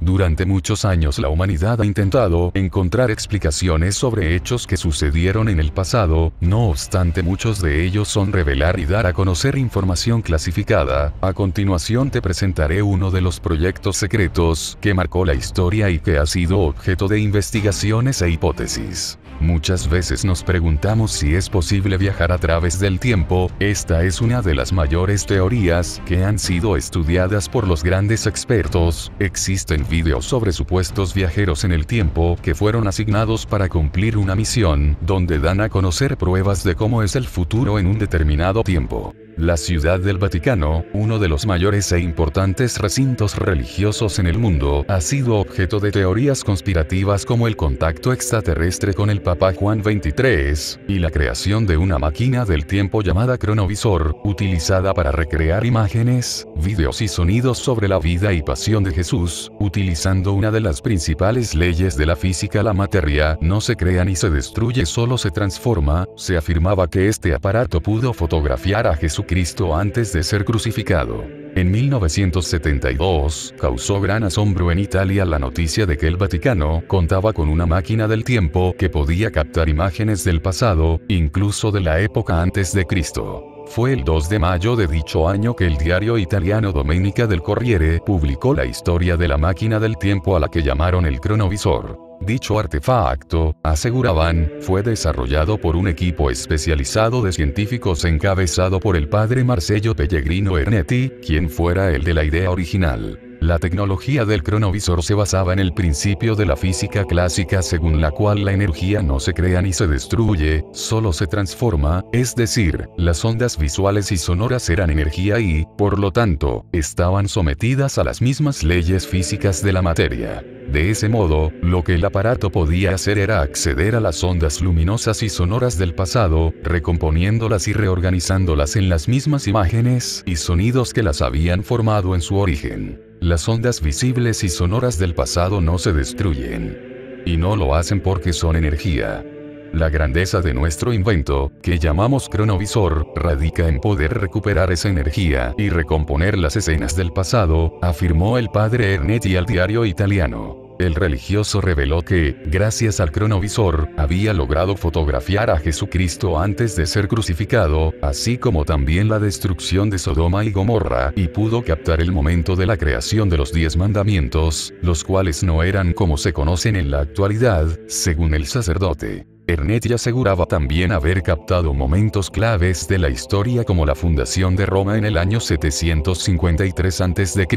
Durante muchos años la humanidad ha intentado encontrar explicaciones sobre hechos que sucedieron en el pasado, no obstante muchos de ellos son revelar y dar a conocer información clasificada. A continuación te presentaré uno de los proyectos secretos que marcó la historia y que ha sido objeto de investigaciones e hipótesis. Muchas veces nos preguntamos si es posible viajar a través del tiempo. Esta es una de las mayores teorías que han sido estudiadas por los grandes expertos. Existen videos sobre supuestos viajeros en el tiempo que fueron asignados para cumplir una misión, donde dan a conocer pruebas de cómo es el futuro en un determinado tiempo. La Ciudad del Vaticano, uno de los mayores e importantes recintos religiosos en el mundo, ha sido objeto de teorías conspirativas como el contacto extraterrestre con el Papa Juan XXIII, y la creación de una máquina del tiempo llamada cronovisor, utilizada para recrear imágenes, vídeos y sonidos sobre la vida y pasión de Jesús, utilizando una de las principales leyes de la física: la materia no se crea ni se destruye, solo se transforma. Se afirmaba que este aparato pudo fotografiar a Jesucristo antes de ser crucificado. En 1972, causó gran asombro en Italia la noticia de que el Vaticano contaba con una máquina del tiempo que podía captar imágenes del pasado, incluso de la época antes de Cristo. Fue el 2 de mayo de dicho año que el diario italiano Domenica del Corriere publicó la historia de la máquina del tiempo a la que llamaron el cronovisor. Dicho artefacto, aseguraban, fue desarrollado por un equipo especializado de científicos encabezado por el padre Marcello Pellegrino Ernetti, quien fuera el de la idea original. La tecnología del cronovisor se basaba en el principio de la física clásica, según la cual la energía no se crea ni se destruye, solo se transforma, es decir, las ondas visuales y sonoras eran energía y, por lo tanto, estaban sometidas a las mismas leyes físicas de la materia. De ese modo, lo que el aparato podía hacer era acceder a las ondas luminosas y sonoras del pasado, recomponiéndolas y reorganizándolas en las mismas imágenes y sonidos que las habían formado en su origen. Las ondas visibles y sonoras del pasado no se destruyen. Y no lo hacen porque son energía. La grandeza de nuestro invento, que llamamos cronovisor, radica en poder recuperar esa energía y recomponer las escenas del pasado, afirmó el padre Ernetti al diario italiano. El religioso reveló que, gracias al cronovisor, había logrado fotografiar a Jesucristo antes de ser crucificado, así como también la destrucción de Sodoma y Gomorra, y pudo captar el momento de la creación de los 10 mandamientos, los cuales no eran como se conocen en la actualidad, según el sacerdote. Ernetti aseguraba también haber captado momentos claves de la historia como la fundación de Roma en el año 753 a.C.,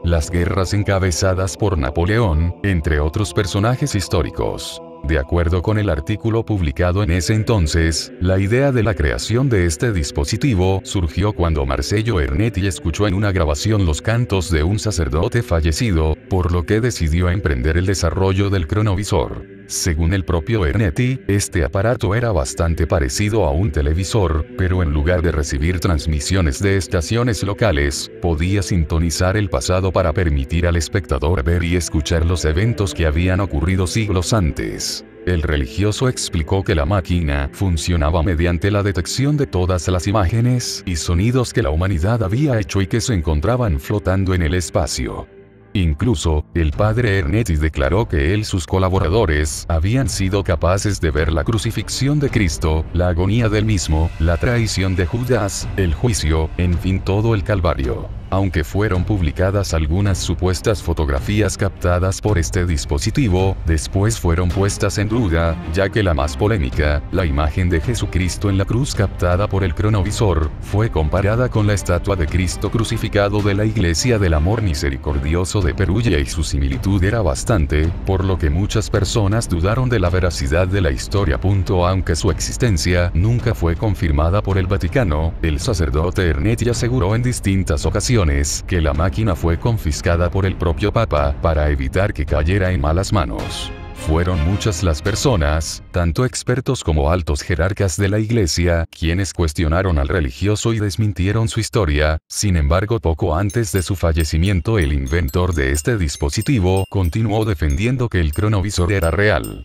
las guerras encabezadas por Napoleón, entre otros personajes históricos. De acuerdo con el artículo publicado en ese entonces, la idea de la creación de este dispositivo surgió cuando Marcello Ernetti escuchó en una grabación los cantos de un sacerdote fallecido, por lo que decidió emprender el desarrollo del cronovisor. Según el propio Ernetti, este aparato era bastante parecido a un televisor, pero en lugar de recibir transmisiones de estaciones locales, podía sintonizar el pasado para permitir al espectador ver y escuchar los eventos que habían ocurrido siglos antes. El religioso explicó que la máquina funcionaba mediante la detección de todas las imágenes y sonidos que la humanidad había hecho y que se encontraban flotando en el espacio. Incluso, el padre Ernetti declaró que él y sus colaboradores habían sido capaces de ver la crucifixión de Cristo, la agonía del mismo, la traición de Judas, el juicio, en fin todo el Calvario. Aunque fueron publicadas algunas supuestas fotografías captadas por este dispositivo, después fueron puestas en duda, ya que la más polémica, la imagen de Jesucristo en la cruz captada por el cronovisor, fue comparada con la estatua de Cristo crucificado de la Iglesia del Amor Misericordioso de Perugia y su similitud era bastante, por lo que muchas personas dudaron de la veracidad de la historia. Aunque su existencia nunca fue confirmada por el Vaticano, el sacerdote Ernetti aseguró en distintas ocasiones que la máquina fue confiscada por el propio Papa para evitar que cayera en malas manos. Fueron muchas las personas, tanto expertos como altos jerarcas de la Iglesia, quienes cuestionaron al religioso y desmintieron su historia. Sin embargo, poco antes de su fallecimiento, el inventor de este dispositivo continuó defendiendo que el cronovisor era real.